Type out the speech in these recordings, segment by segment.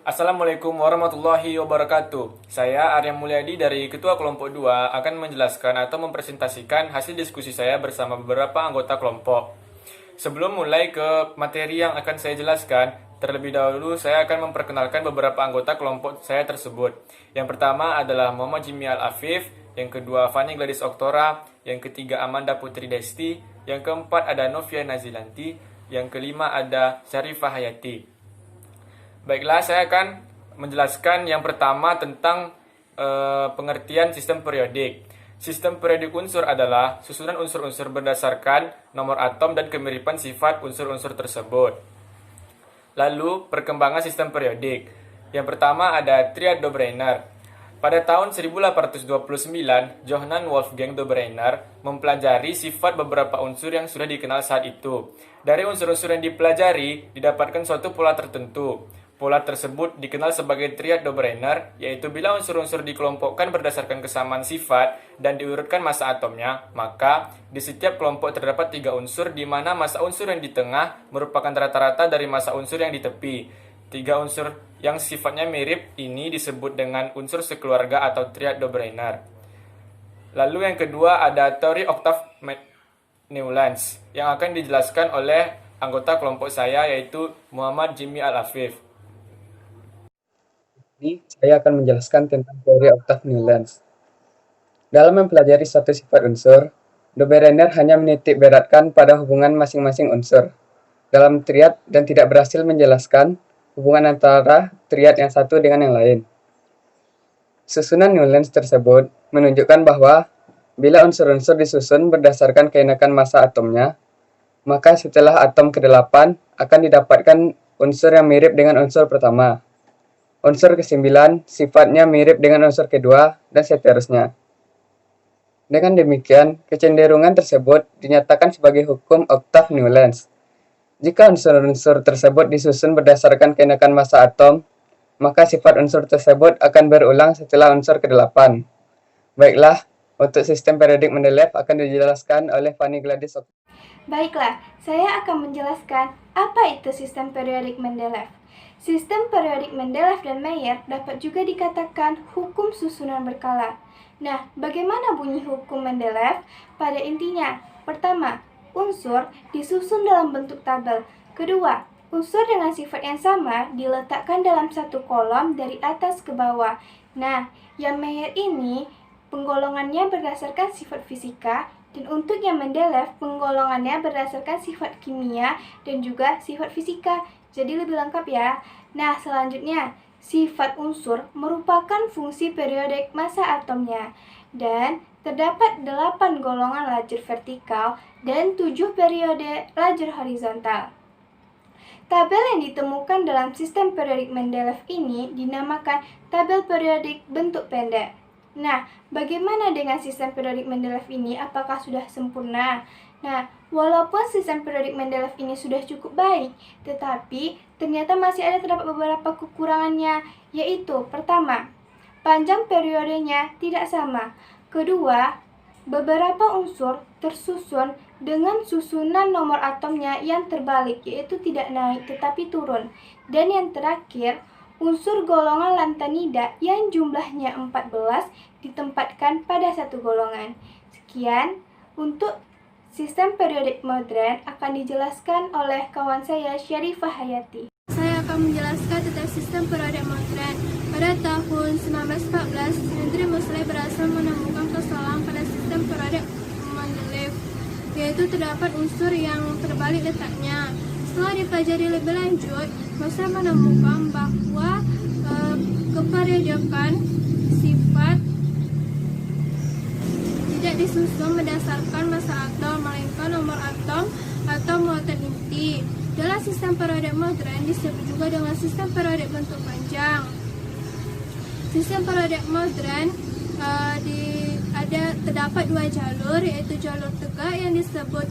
Assalamualaikum warahmatullahi wabarakatuh. Saya Arya Mulyadi dari Ketua Kelompok 2 akan menjelaskan atau mempresentasikan hasil diskusi saya bersama beberapa anggota kelompok. Sebelum mulai ke materi yang akan saya jelaskan, terlebih dahulu saya akan memperkenalkan beberapa anggota kelompok saya tersebut. Yang pertama adalah Muhammad Jimmy Al-Afif, yang kedua Fanny Gladys Oktora, yang ketiga Amanda Putri Desti, yang keempat ada Novia Nazilanti, yang kelima ada Syarifah Hayati. Baiklah, saya akan menjelaskan yang pertama tentang pengertian sistem periodik. Sistem periodik unsur adalah susunan unsur-unsur berdasarkan nomor atom dan kemiripan sifat unsur-unsur tersebut. Lalu, perkembangan sistem periodik. Yang pertama ada triad Dobereiner. Pada tahun 1829, Johann Wolfgang Dobereiner mempelajari sifat beberapa unsur yang sudah dikenal saat itu. Dari unsur-unsur yang dipelajari, didapatkan suatu pola tertentu. Pola tersebut dikenal sebagai triad Dobereiner, yaitu bila unsur-unsur dikelompokkan berdasarkan kesamaan sifat dan diurutkan massa atomnya, maka di setiap kelompok terdapat 3 unsur di mana massa unsur yang di tengah merupakan rata-rata dari massa unsur yang di tepi. 3 unsur yang sifatnya mirip ini disebut dengan unsur sekeluarga atau triad Dobereiner. Lalu yang kedua ada teori oktav Newlands yang akan dijelaskan oleh anggota kelompok saya yaitu Muhammad Jimmy Al-Afif. Ini saya akan menjelaskan tentang teori oktav Newlands. Dalam mempelajari suatu sifat unsur, Dobereiner hanya menitik beratkan pada hubungan masing-masing unsur dalam triad dan tidak berhasil menjelaskan hubungan antara triad yang satu dengan yang lain. Susunan Newlands tersebut menunjukkan bahwa bila unsur-unsur disusun berdasarkan keenakan massa atomnya, maka setelah atom ke-8 akan didapatkan unsur yang mirip dengan unsur pertama. Unsur ke-9 sifatnya mirip dengan unsur kedua, dan seterusnya. Dengan demikian, kecenderungan tersebut dinyatakan sebagai hukum oktav Newlands. Jika unsur-unsur tersebut disusun berdasarkan keenakan massa atom, maka sifat unsur tersebut akan berulang setelah unsur ke-8. Baiklah, untuk sistem periodik Mendeleev akan dijelaskan oleh Fanny Gladys Oktora. Baiklah, saya akan menjelaskan apa itu sistem periodik Mendeleev. Sistem periodik Mendeleev dan Mayer dapat juga dikatakan hukum susunan berkala. Nah, bagaimana bunyi hukum Mendeleev? Pada intinya, pertama, unsur disusun dalam bentuk tabel. Kedua, unsur dengan sifat yang sama diletakkan dalam satu kolom dari atas ke bawah. Nah, yang Mayer ini penggolongannya berdasarkan sifat fisika, dan untuk yang Mendeleev penggolongannya berdasarkan sifat kimia dan juga sifat fisika. Jadi lebih lengkap ya. Nah, selanjutnya, sifat unsur merupakan fungsi periodik massa atomnya. Dan terdapat 8 golongan lajur vertikal dan 7 periode lajur horizontal. Tabel yang ditemukan dalam sistem periodik Mendeleev ini dinamakan tabel periodik bentuk pendek. Nah, bagaimana dengan sistem periodik Mendeleev ini? Apakah sudah sempurna? Nah, walaupun sistem periodik Mendeleev ini sudah cukup baik, tetapi ternyata masih ada terdapat beberapa kekurangannya, yaitu pertama, panjang periodenya tidak sama. Kedua, beberapa unsur tersusun dengan susunan nomor atomnya yang terbalik, yaitu tidak naik tetapi turun. Dan yang terakhir, unsur golongan lantanida yang jumlahnya 14 ditempatkan pada satu golongan. Sekian untuk sistem periodik modern akan dijelaskan oleh kawan saya Syarifah Hayati. Saya akan menjelaskan tentang sistem periodik modern. Pada tahun 1914, Henry Moseley berhasil menemukan kesalahan pada sistem periodik Mendeleev, yaitu terdapat unsur yang terbalik letaknya. Setelah dipelajari lebih lanjut, Moseley menemukan bahwa keperiodokan sifat tidak disusun berdasarkan massa atom, melainkan nomor atom atau muatan inti. Dalam sistem periodik modern disebut juga dengan sistem periodik bentuk panjang. Sistem periodik modern terdapat 2 jalur, yaitu jalur tegak yang disebut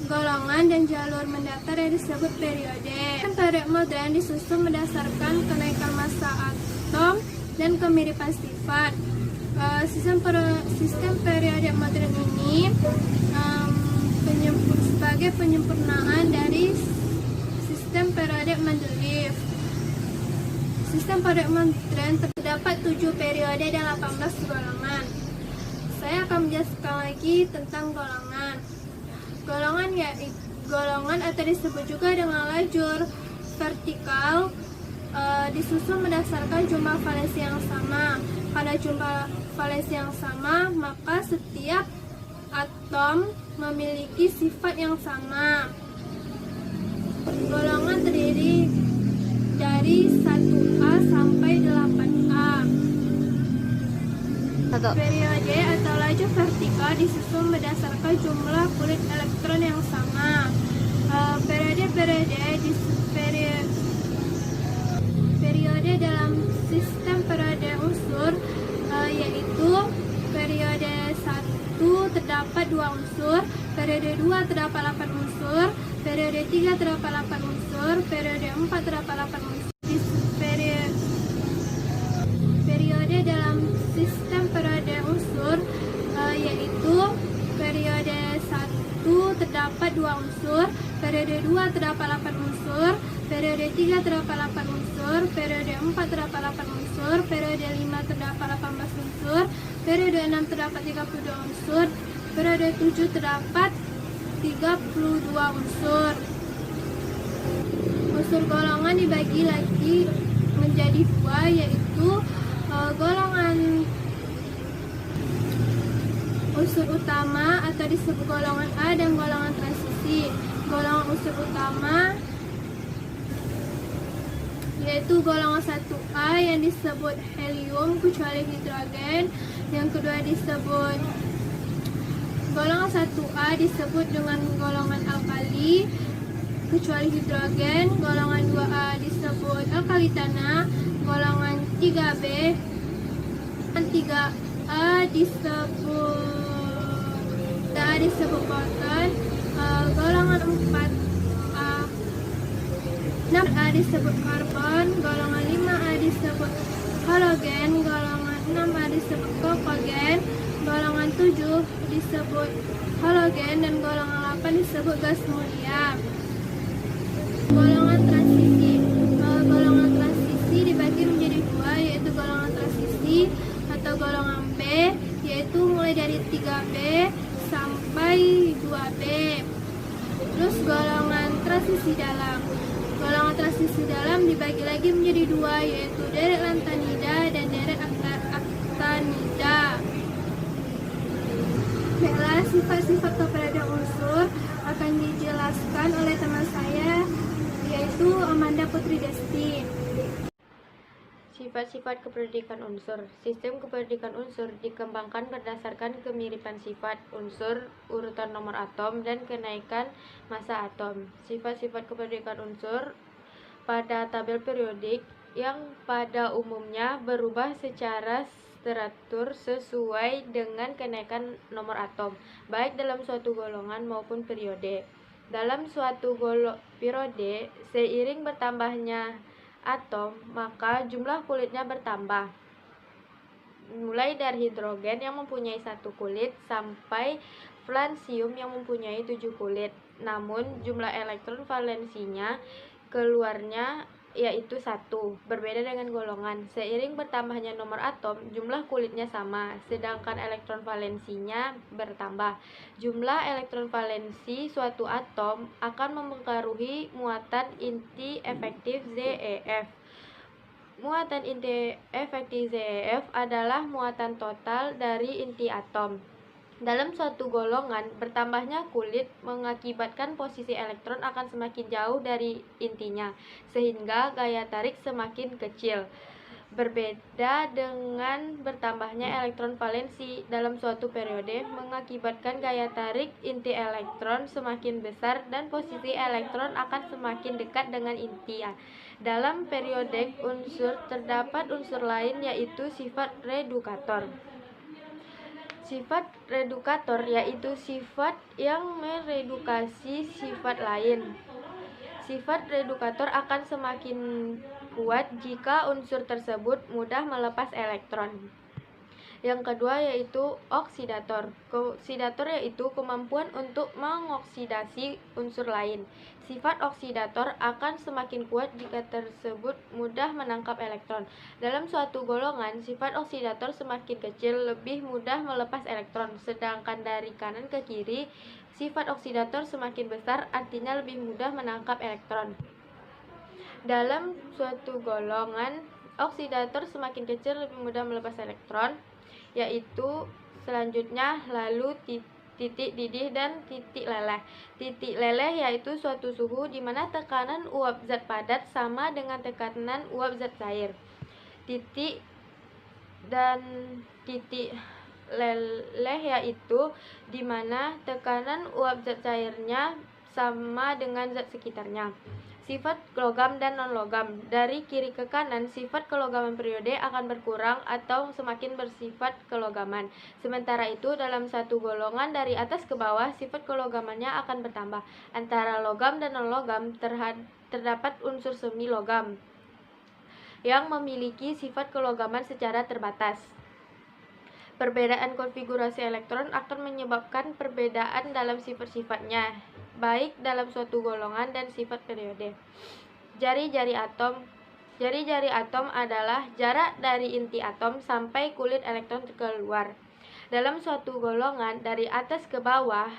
golongan dan jalur mendatar yang disebut periode. Sistem periodik modern disusun berdasarkan kenaikan massa atom dan kemiripan sifat. Sistem periodik modern ini sebagai penyempurnaan dari sistem periodik Mendeleev. Sistem periode modern terdapat 7 periode dan 18 golongan. Saya akan menjelaskan lagi tentang golongan. Golongan yaitu golongan atau disebut juga dengan lajur vertikal disusun berdasarkan jumlah valensi yang sama. Pada jumlah valensi yang sama, maka setiap atom memiliki sifat yang sama. Golongan terdiri dari 1A sampai 8A. Periode atau lajur vertikal disusun berdasarkan jumlah kulit elektron yang sama. Periode dalam sistem periode unsur yaitu periode 1 terdapat 2 unsur, periode 2 terdapat 8 unsur, periode 3 terdapat 8 unsur, periode 4 terdapat 8 unsur. Periode dalam sistem periode unsur yaitu periode 1 terdapat 2 unsur, periode 2 terdapat 8 unsur, periode 3 terdapat 8 unsur, periode 4 terdapat 8 unsur, periode 5 terdapat 18 unsur, periode 6 terdapat 32 unsur, periode 7 terdapat 32 unsur. Unsur golongan dibagi lagi menjadi dua, yaitu golongan unsur utama atau disebut golongan A dan golongan transisi. Golongan unsur utama yaitu golongan 1A yang disebut helium kecuali hidrogen. Yang kedua disebut golongan 1A disebut dengan golongan alkali kecuali hidrogen. Golongan 2A disebut alkali tanah. Golongan 3B dan 3A disebut proton. Golongan 4A 6A disebut karbon. Golongan 5A disebut halogen. Golongan 6A disebut glukogen. Golongan 7 disebut halogen dan golongan 8 disebut gas mulia. Golongan transisi. Golongan transisi dibagi menjadi dua, yaitu golongan transisi atau golongan B, yaitu mulai dari 3B sampai 2B. Terus golongan transisi dalam. Golongan transisi dalam dibagi lagi menjadi dua, yaitu deret lantanida dan deret aktinida. Baiklah, sifat-sifat keberadaan unsur akan dijelaskan oleh teman saya, yaitu Amanda Putri Desti. Sifat-sifat kependidikan unsur. Sistem kependidikan unsur dikembangkan berdasarkan kemiripan sifat unsur, urutan nomor atom, dan kenaikan massa atom. Sifat-sifat kependidikan unsur pada tabel periodik yang pada umumnya berubah secara teratur sesuai dengan kenaikan nomor atom, baik dalam suatu golongan maupun periode. Dalam suatu periode, seiring bertambahnya atom, maka jumlah kulitnya bertambah, mulai dari hidrogen yang mempunyai 1 kulit sampai valensium yang mempunyai 7 kulit. Namun jumlah elektron valensinya keluarnya yaitu 1, berbeda dengan golongan. Seiring bertambahnya nomor atom, jumlah kulitnya sama, sedangkan elektron valensinya bertambah. Jumlah elektron valensi suatu atom akan mempengaruhi muatan inti efektif ZeF. Muatan inti efektif ZeF adalah muatan total dari inti atom. Dalam suatu golongan, bertambahnya kulit mengakibatkan posisi elektron akan semakin jauh dari intinya, sehingga gaya tarik semakin kecil. Berbeda dengan bertambahnya elektron valensi, dalam suatu periode mengakibatkan gaya tarik inti elektron semakin besar dan posisi elektron akan semakin dekat dengan inti. Dalam periodik unsur terdapat unsur lain, yaitu sifat redukator. Sifat redukator yaitu sifat yang meredukasi sifat lain. Sifat redukator akan semakin kuat jika unsur tersebut mudah melepas elektron. Yang kedua yaitu oksidator. Oksidator yaitu kemampuan untuk mengoksidasi unsur lain. Sifat oksidator akan semakin kuat jika tersebut mudah menangkap elektron. Dalam suatu golongan, sifat oksidator semakin kecil lebih mudah melepas elektron, sedangkan dari kanan ke kiri, sifat oksidator semakin besar artinya lebih mudah menangkap elektron. Dalam suatu golongan, oksidator semakin kecil lebih mudah melepas elektron, yaitu selanjutnya lalu titik didih dan titik leleh. Titik leleh yaitu suatu suhu di mana tekanan uap zat padat sama dengan tekanan uap zat cair. Titik leleh yaitu di mana tekanan uap zat cairnya sama dengan zat sekitarnya. Sifat logam dan non-logam. Dari kiri ke kanan, sifat kelogaman periode akan berkurang atau semakin bersifat kelogaman. Sementara itu, dalam satu golongan dari atas ke bawah, sifat kelogamannya akan bertambah. Antara logam dan non-logam terdapat unsur semi logam yang memiliki sifat kelogaman secara terbatas. Perbedaan konfigurasi elektron akan menyebabkan perbedaan dalam sifat-sifatnya, baik dalam suatu golongan dan sifat periode. Jari-jari atom adalah jarak dari inti atom sampai kulit elektron keluar. Dalam suatu golongan dari atas ke bawah,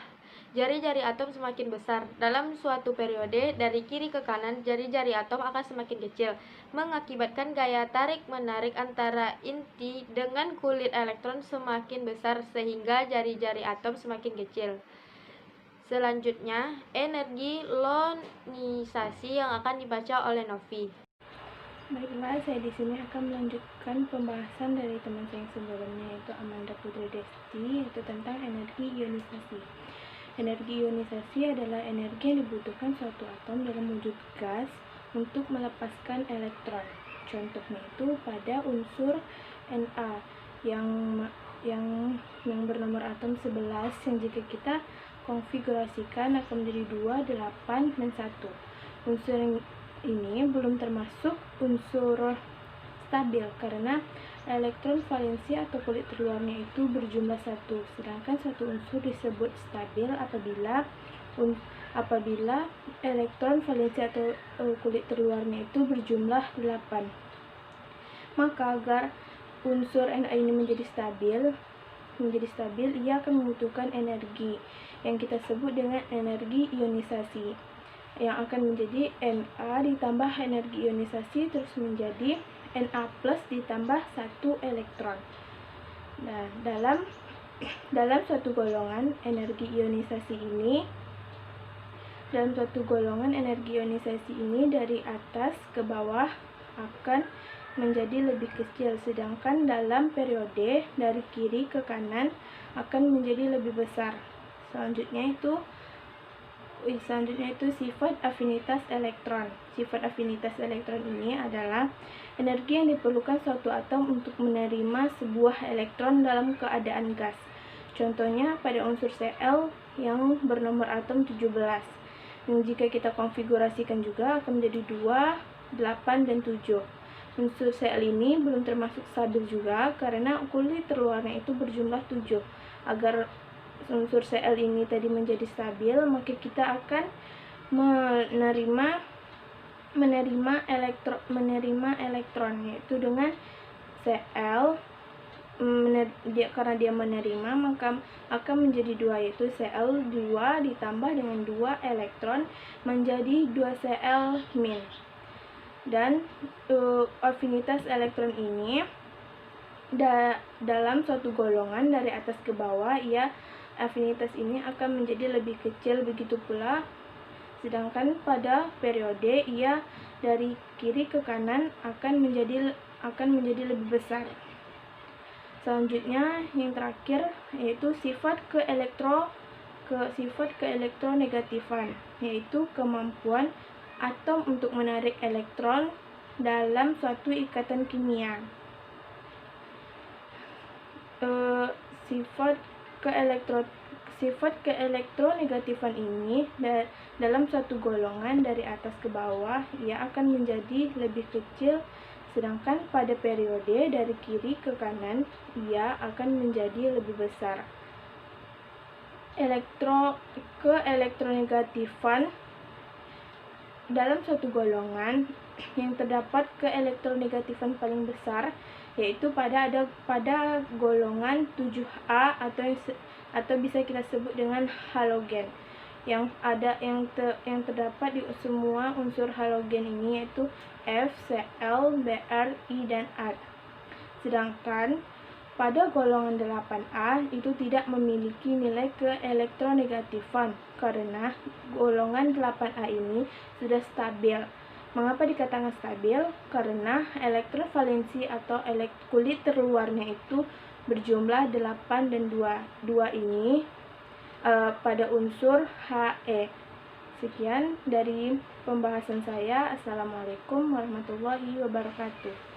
jari-jari atom semakin besar. Dalam suatu periode dari kiri ke kanan, jari-jari atom akan semakin kecil, mengakibatkan gaya tarik-menarik antara inti dengan kulit elektron semakin besar sehingga jari-jari atom semakin kecil. Selanjutnya, energi ionisasi yang akan dibaca oleh Novi. Baiklah, saya di sini akan melanjutkan pembahasan dari teman saya yang sebelumnya, yaitu Amanda Putri Desti, yaitu tentang energi ionisasi. Energi ionisasi adalah energi yang dibutuhkan suatu atom dalam wujud gas untuk melepaskan elektron. Contohnya itu pada unsur Na yang bernomor atom 11, yang jika kita konfigurasikan akan menjadi 2, 8, dan 1. Unsur ini belum termasuk unsur stabil karena elektron valensi atau kulit terluarnya itu berjumlah 1, sedangkan satu unsur disebut stabil apabila elektron valensi atau kulit terluarnya itu berjumlah 8. Maka agar unsur Na ini menjadi stabil, ia akan membutuhkan energi yang kita sebut dengan energi ionisasi, yang akan menjadi Na ditambah energi ionisasi terus menjadi Na plus ditambah 1 elektron. Nah, dalam suatu golongan energi ionisasi ini dari atas ke bawah akan menjadi lebih kecil, sedangkan dalam periode dari kiri ke kanan akan menjadi lebih besar. Selanjutnya itu sifat afinitas elektron. Sifat afinitas elektron ini adalah energi yang diperlukan suatu atom untuk menerima sebuah elektron dalam keadaan gas. Contohnya pada unsur Cl yang bernomor atom 17. Yang jika kita konfigurasikan juga akan menjadi 2, 8, dan 7. Unsur Cl ini belum termasuk stabil juga karena kulit terluarnya itu berjumlah 7. Agar unsur Cl ini tadi menjadi stabil, maka kita akan menerima elektron, yaitu dengan Cl karena dia menerima maka akan menjadi 2, yaitu Cl 2 ditambah dengan 2 elektron menjadi 2 Cl min. Dan afinitas elektron ini dalam suatu golongan dari atas ke bawah, afinitas ini akan menjadi lebih kecil, begitu pula sedangkan pada periode ia dari kiri ke kanan akan menjadi lebih besar. Selanjutnya yang terakhir yaitu sifat keelektronegatifan, yaitu kemampuan atom untuk menarik elektron dalam suatu ikatan kimia. Sifat keelektronegatifan ini dalam suatu golongan dari atas ke bawah ia akan menjadi lebih kecil, Sedangkan pada periode dari kiri ke kanan, ia akan menjadi lebih besar. Keelektronegatifan dalam suatu golongan yang terdapat keelektronegatifan paling besar yaitu pada golongan 7A atau bisa kita sebut dengan halogen yang terdapat di semua unsur halogen ini yaitu F, Cl, Br, I, dan A. Sedangkan pada golongan 8A itu tidak memiliki nilai keelektronegatifan karena golongan 8A ini sudah stabil. Mengapa dikatakan stabil? Karena elektron valensi atau kulit terluarnya itu berjumlah 8 dan 2 ini pada unsur He. Sekian dari pembahasan saya. Assalamualaikum warahmatullahi wabarakatuh.